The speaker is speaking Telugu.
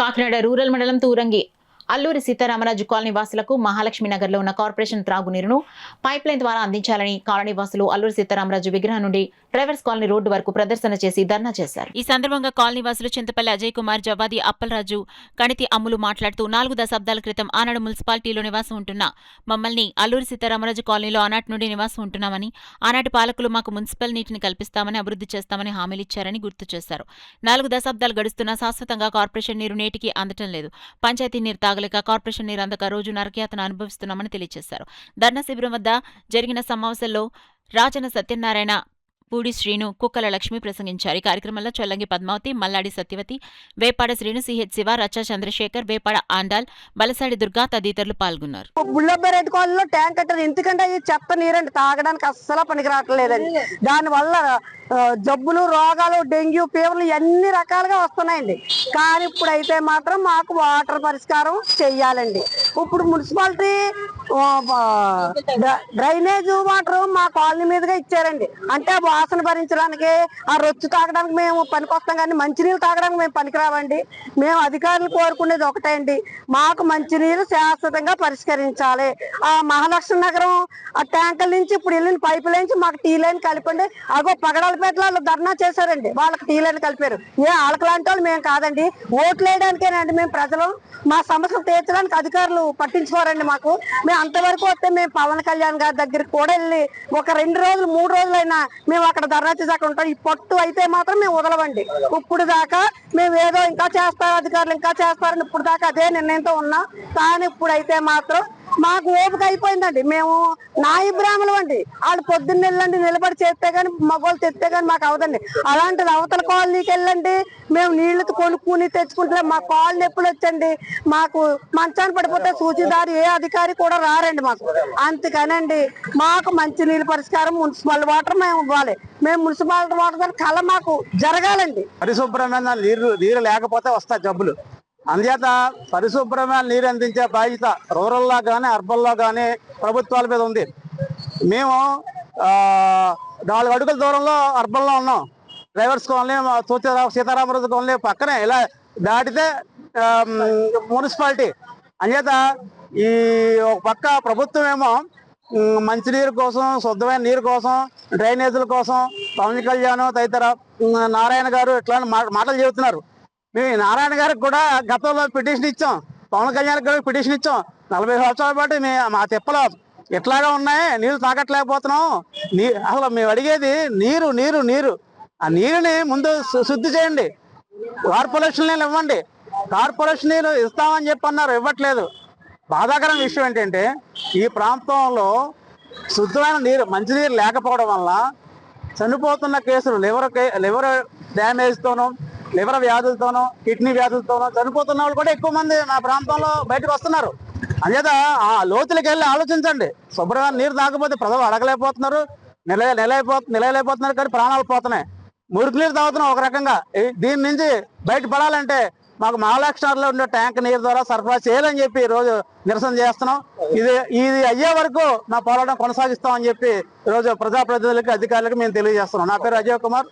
కాకినాడ రూరల్ మండలం తూరంగి అల్లూరి సీతారామరాజు కాలనీ వాసులకు మహాలక్ష్మి నగర్ లో ఉన్న కార్పొరేషన్ త్రాగునీరును పైప్ లైన్ ద్వారా అందించాలని కాలనీ వాసులు అల్లూరి సీతారామరాజు విగ్రహం నుండి డ్రైవర్స్ కాలనీ రోడ్డు వరకు ప్రదర్శన చేసి ధర్నా చేశారు. ఈ సందర్భంగా కాలనీ వాసులు చింతపల్లి అజయ్ కుమార్, జవాది అప్పలరాజు, కణితి అమ్ములు మాట్లాడుతూ 4 దశాబ్దాల క్రితం ఆనాడు మున్సిపాలిటీలో నివాసం ఉంటున్న మమ్మల్ని అల్లూరి సీతారామరాజు కాలనీలో ఆనాటి నుండి నివాసం ఉంటున్నామని, ఆనాటి పాలకులు మాకు మున్సిపల్ నీటిని కల్పిస్తామని, అభివృద్ధి చేస్తామని హామీలిచ్చారని గుర్తు చేశారు. 4 దశాబ్దాలు గడుస్తున్నా శాశ్వతంగా కార్పొరేషన్ నీరు నేటికి అందటం లేదు. పంచాయతీ నీరు తాగలేక, కార్పొరేషన్ నీరు అందక రోజు నరకయాతన అనుభవిస్తున్నామని తెలియజేశారు. ధర్నా శిబిరం వద్ద జరిగిన సమావేశంలో రాజన సత్యనారాయణ, పూడి శ్రీను, కుక్కల లక్ష్మి ప్రసంగించారు. ఈ కార్యక్రమంలో చొల్లంగి పద్మావతి, మల్లాడి సత్యవతి, వేపాడ శ్రీను, సిహెచ్ శివ, రచ్చ చంద్రశేఖర్, వేపాడ ఆండాల్, బలసాడి దుర్గా తదితరులు పాల్గొన్నారు. బుల్లబ్బరెడ్డి కాలనీలో ట్యాంక్ కట్టారు. ఎందుకంటే ఈ చెత్త నీరండి తాగడానికి అస్సలు పనికి రావట్లేదండి. దానివల్ల జబ్బులు, రోగాలు, డెంగ్యూ ఫీవర్లు అన్ని రకాలుగా వస్తున్నాయండి. కానీ ఇప్పుడైతే మాత్రం మాకు వాటర్ పరిష్కారం చెయ్యాలండి. ఇప్పుడు మున్సిపాలిటీ డ్రైనేజ్ వాటర్ మా కాలనీ మీదుగా ఇచ్చారండి. అంటే వాసన భరించడానికి, ఆ రొచ్చు తాగడానికి మేము పనికొస్తాం, కానీ మంచినీళ్ళు తాగడానికి మేము పనికిరావండి. మేము అధికారులు కోరుకునేది ఒకటే అండి, మాకు మంచినీరు శాశ్వతంగా పరిష్కరించాలి. ఆ మహాలక్ష్మి నగరం ఆ ట్యాంకర్ నుంచి ఇప్పుడు వెళ్ళిన పైపు నుంచి మాకు టీ లైన్ కలిపండి. అగో పగడాలపేటలో ధర్నా చేశారండి, వాళ్ళకి టీ లైన్ కలిపారు. వాళ్ళకి లాంటి వాళ్ళు మేము కాదండి, ఓట్లు వేయడానికేనండి మేము ప్రజలు. మా సమస్యలు తీర్చడానికి అధికారులు పట్టించుకోరండి మాకు. మేము అంతవరకు వస్తే మేము పవన్ కళ్యాణ్ గారి దగ్గరికి కూడా వెళ్ళి ఒక 2 రోజులు 3 రోజులైనా మేము అక్కడ ధర్నా చేసాక ఉంటాం. ఈ పట్టు అయితే మాత్రం మేము వదలవండి. ఇప్పుడు దాకా మేము ఏదో ఇంకా చేస్తారు, అధికారులు ఇంకా చేస్తారని ఇప్పుడు దాకా అదే నిర్ణయంతో ఉన్నాం. కానీ ఇప్పుడైతే మాత్రం మాకు ఓపిక అయిపోయిందండి. మేము నాయి బ్రాహ్మణులు అండి. వాళ్ళు పొద్దున్న వెళ్ళండి, నిలబడి చేస్తే గానీ, మగవాళ్ళు తెస్తే గానీ మాకు అవదండి. అలాంటిది అవతల కాలనీకి వెళ్ళండి, మేము నీళ్లు కొనుక్కుని తెచ్చుకుంటే మా కాలనీ ఎప్పుడు వచ్చండి. మాకు మంచాన్ని పడిపోతే సూచిదారు ఏ అధికారి కూడా రారండి మాకు. అందుకనండి మాకు మంచి నీళ్ళ పరిష్కారం మున్సిపల్ వాటర్ మేము ఇవ్వాలి. మేము మున్సిపాలిటీ వాటర్ కళ మాకు జరగాలండి. పరిశుభ్రమైన నీరు లేకపోతే వస్తాయి జబ్బులు. అందుచేత పరిశుభ్రమైన నీరు అందించే బాధ్యత రూరల్లో కానీ అర్బన్లో కానీ ప్రభుత్వాల మీద ఉంది. మేము 4 అడుగుల దూరంలో అర్బన్లో ఉన్నాం. డ్రైవర్స్ కాలనీ, సీతారామరాజు కాలనీ పక్కనే, ఇలా దాటితే మున్సిపాలిటీ. అందుచేత ఈ ఒక పక్క ప్రభుత్వం ఏమో మంచినీరు కోసం, శుద్ధమైన నీరు కోసం, డ్రైనేజీల కోసం పవన్ కళ్యాణ్ తదితర నారాయణ గారు ఇట్లాంటి మాటలు చెబుతున్నారు. మేము నారాయణ గారికి కూడా గతంలో పిటిషన్ ఇచ్చాం, పవన్ కళ్యాణ్ గారికి పిటిషన్ ఇచ్చాం. 40 సంవత్సరాల పాటు మా తిప్పలో ఇట్లాగా ఉన్నాయి, నీళ్లు తాగట్లేకపోతున్నాం. అసలు మేము అడిగేది నీరు నీరు నీరు. ఆ నీరుని ముందు శుద్ధి చేయండి, కార్పొరేషన్ నీళ్ళు ఇవ్వండి. కార్పొరేషన్ నీళ్ళు ఇస్తామని చెప్పి అన్నారు, ఇవ్వట్లేదు. బాధాకరమైన విషయం ఏంటంటే ఈ ప్రాంతంలో శుద్ధమైన నీరు, మంచినీరు లేకపోవడం వల్ల చనిపోతున్న కేసులు, లివర్ డ్యామేజ్తోనూ, లివర్ వ్యాధులతోనూ, కిడ్నీ వ్యాధులతోనూ చనిపోతున్న వాళ్ళు కూడా ఎక్కువ మంది మా ప్రాంతంలో బయటకు వస్తున్నారు. అంచేత ఆ లోతులకు వెళ్ళి ఆలోచించండి. శుభ్రమైన నీరు తాగకపోతే ప్రజలు అడగలేకపోతున్నారు, నిలయలేకపోతున్నారు, కానీ ప్రాణాలు పోతున్నాయి. మురికి నీరు తాగుతున్నాం ఒక రకంగా. దీని నుంచి బయటపడాలంటే మాకు మహాలక్ష్మిలో ఉండే ట్యాంక్ నీరు ద్వారా సరఫరా చేయాలని చెప్పి ఈరోజు నిరసన చేస్తున్నాం. ఇది అయ్యే వరకు మా పోరాటం కొనసాగిస్తామని చెప్పి ఈరోజు ప్రజాప్రతినిధులకి, అధికారులకు మేము తెలియజేస్తున్నాం. నా పేరు అజయ్ కుమార్.